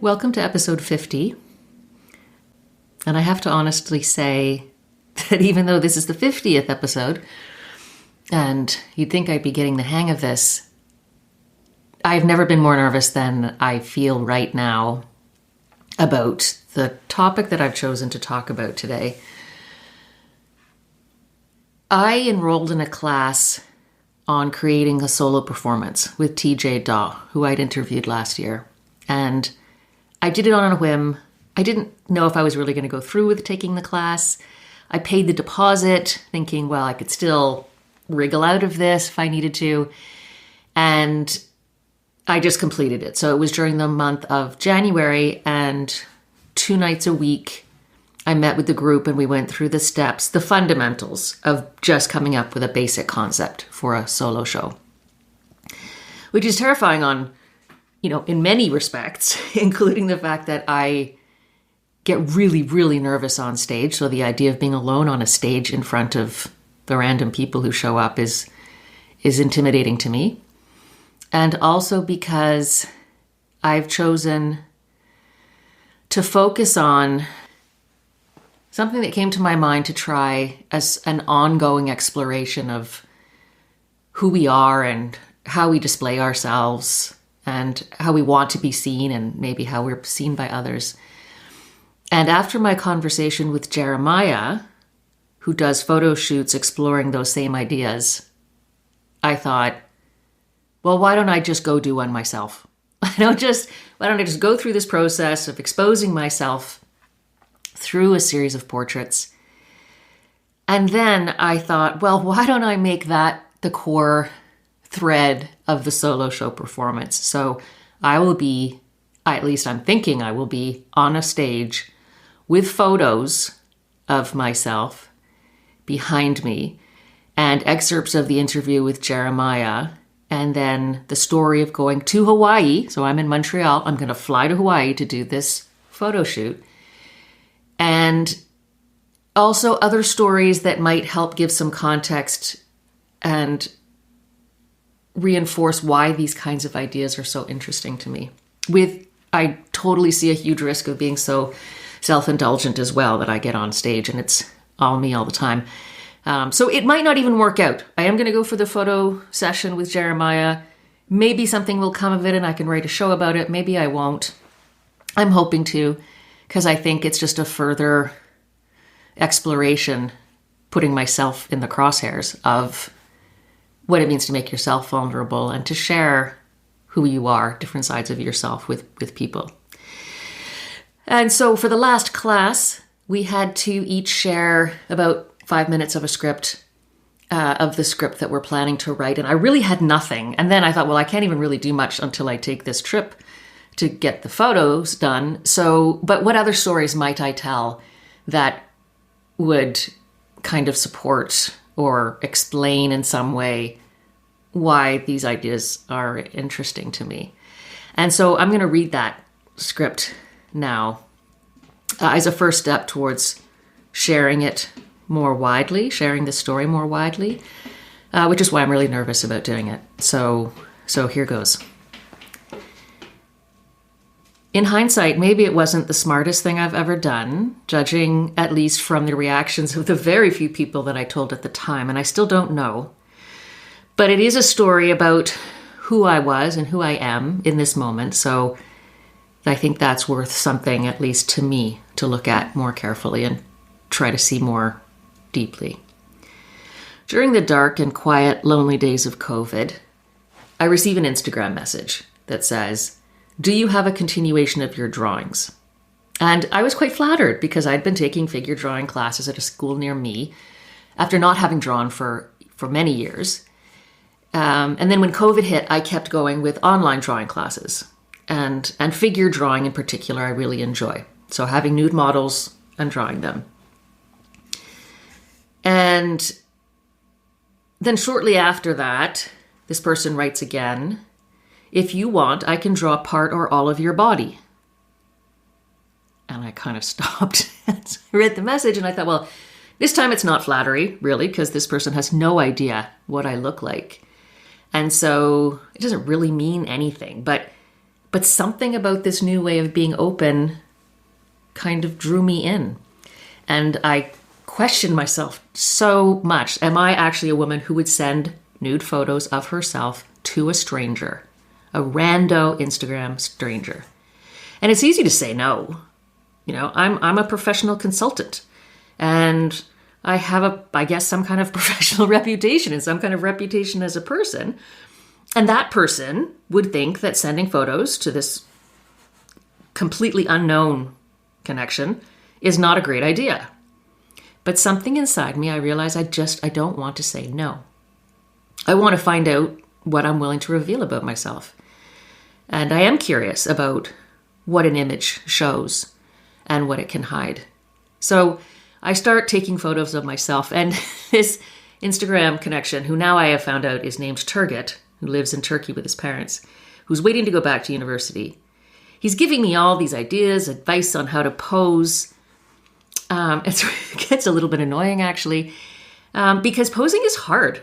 Welcome to episode 50. And I have to honestly say that even though this is the 50th episode, and you'd think I'd be getting the hang of this, I've never been more nervous than I feel right now about the topic that I've chosen to talk about today. I enrolled in a class on creating a solo performance with TJ Daw, who I'd interviewed last year. And I did it on a whim. I didn't know if I was really going to go through with taking the class. I paid the deposit thinking, well, I could still wriggle out of this if I needed to. And I just completed it. So it was during the month of January, and 2 nights a week, I met with the group and we went through the steps, the fundamentals of just coming up with a basic concept for a solo show, which is terrifying in many respects, including the fact that I get really, really nervous on stage. So the idea of being alone on a stage in front of the random people who show up is intimidating to me. And also because I've chosen to focus on something that came to my mind to try as an ongoing exploration of who we are and how we display ourselves and how we want to be seen and maybe how we're seen by others. And after my conversation with Jeremiah, who does photo shoots exploring those same ideas, I thought, well, why don't I just go do one myself? Why don't I just go through this process of exposing myself through a series of portraits? And then I thought, well, why don't I make that the core thread of the solo show performance? So I will be, at least I'm thinking I will be on a stage with photos of myself behind me and excerpts of the interview with Jeremiah, and then the story of going to Hawaii. So I'm in Montreal. I'm going to fly to Hawaii to do this photo shoot. And also other stories that might help give some context and reinforce why these kinds of ideas are so interesting to me. I totally see a huge risk of being so self-indulgent as well, that I get on stage and it's all me all the time. So it might not even work out. I am going to go for the photo session with Jeremiah. Maybe something will come of it and I can write a show about it. Maybe I won't. I'm hoping to, because I think it's just a further exploration, putting myself in the crosshairs of what it means to make yourself vulnerable and to share who you are, different sides of yourself with people. And so for the last class, we had to each share about 5 minutes of a script, of the script that we're planning to write. And I really had nothing. And then I thought, well, I can't even really do much until I take this trip to get the photos done. So, but what other stories might I tell that would kind of support or explain in some way why these ideas are interesting to me? And so I'm going to read that script now as a first step towards sharing it more widely, sharing the story more widely, which is why I'm really nervous about doing it. So here goes. In hindsight, maybe it wasn't the smartest thing I've ever done, judging at least from the reactions of the very few people that I told at the time, and I still don't know. But it is a story about who I was and who I am in this moment, so I think that's worth something, at least to me, to look at more carefully and try to see more deeply. During the dark and quiet, lonely days of COVID, I receive an Instagram message that says, "Do you have a continuation of your drawings?" And I was quite flattered because I'd been taking figure drawing classes at a school near me after not having drawn for many years. And then when COVID hit, I kept going with online drawing classes. And figure drawing in particular, I really enjoy. So having nude models and drawing them. And then shortly after that, this person writes again, "If you want, I can draw part or all of your body." And I kind of stopped. I read the message and I thought, well, this time it's not flattery, really, because this person has no idea what I look like. And so it doesn't really mean anything. But But something about this new way of being open kind of drew me in. And I questioned myself so much. Am I actually a woman who would send nude photos of herself to a stranger, a rando Instagram stranger? And it's easy to say no. I'm a professional consultant, and I have I guess, some kind of professional reputation and some kind of reputation as a person. And that person would think that sending photos to this completely unknown connection is not a great idea. But something inside me, I realize I don't want to say no. I want to find out what I'm willing to reveal about myself. And I am curious about what an image shows and what it can hide. So I start taking photos of myself, and this Instagram connection, who now I have found out is named Turgut, who lives in Turkey with his parents, who's waiting to go back to university. He's giving me all these ideas, advice on how to pose. It gets a little bit annoying, actually, because posing is hard.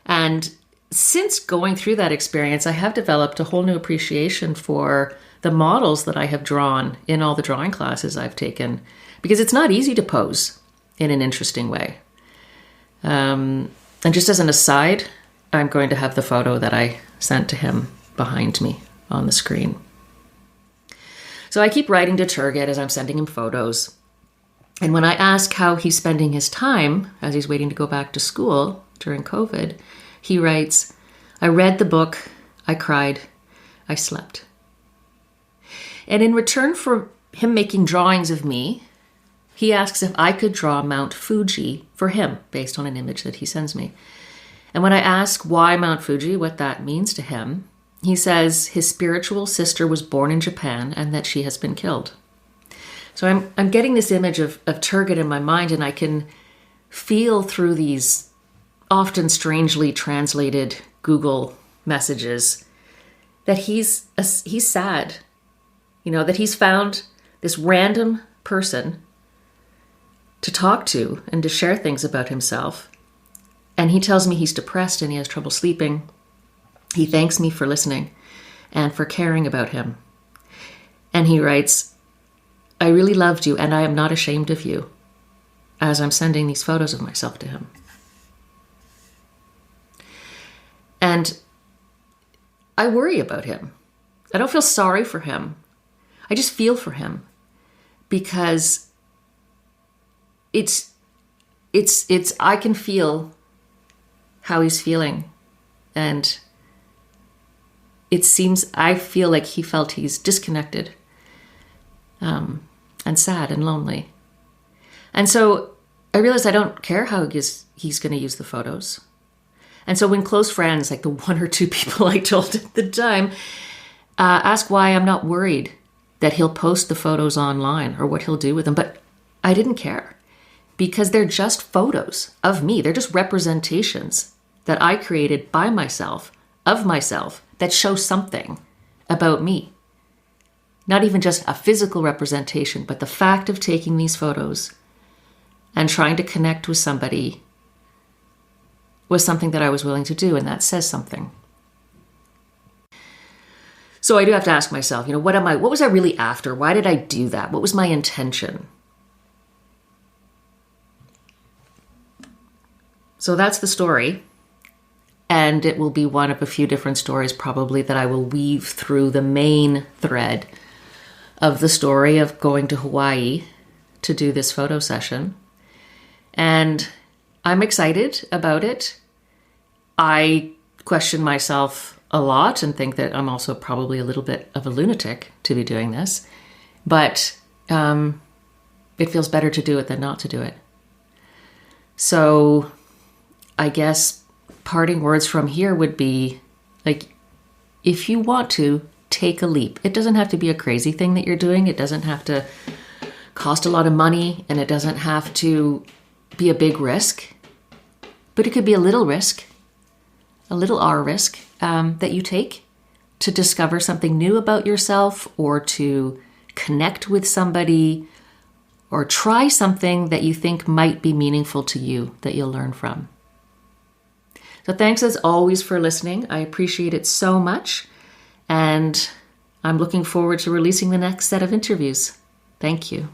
And since going through that experience, I have developed a whole new appreciation for the models that I have drawn in all the drawing classes I've taken, because it's not easy to pose in an interesting way. And just as an aside, I'm going to have the photo that I sent to him behind me on the screen. So I keep writing to Turgut as I'm sending him photos. And when I ask how he's spending his time as he's waiting to go back to school during COVID, he writes, "I read the book, I cried, I slept." And in return for him making drawings of me, he asks if I could draw Mount Fuji for him based on an image that he sends me. And when I ask why Mount Fuji, what that means to him, he says his spiritual sister was born in Japan and that she has been killed. So I'm getting this image of Turgut in my mind, and I can feel through these often strangely translated Google messages that he's sad, that he's found this random person to talk to and to share things about himself. And he tells me he's depressed and he has trouble sleeping. He thanks me for listening and for caring about him. And he writes, "I really loved you and I am not ashamed of you," as I'm sending these photos of myself to him. And I worry about him. I don't feel sorry for him. I just feel for him, because I can feel how he's feeling. And I feel like he felt he's disconnected, and sad and lonely. And so I realized I don't care how he's going to use the photos. And so when close friends, like the one or two people I told at the time, ask why I'm not worried that he'll post the photos online or what he'll do with them, but I didn't care, because they're just photos of me. They're just representations that I created by myself, of myself, that show something about me. Not even just a physical representation, but the fact of taking these photos and trying to connect with somebody was something that I was willing to do, and that says something. So I do have to ask myself, what was I really after? Why did I do that? What was my intention? So that's the story. And it will be one of a few different stories probably that I will weave through the main thread of the story of going to Hawaii to do this photo session. And I'm excited about it. I question myself a lot and think that I'm also probably a little bit of a lunatic to be doing this. But it feels better to do it than not to do it. So I guess parting words from here would be, like, if you want to, take a leap. It doesn't have to be a crazy thing that you're doing. It doesn't have to cost a lot of money, and it doesn't have to be a big risk. But it could be a little risk, a little R risk that you take to discover something new about yourself, or to connect with somebody, or try something that you think might be meaningful to you that you'll learn from. So thanks as always for listening. I appreciate it so much. And I'm looking forward to releasing the next set of interviews. Thank you.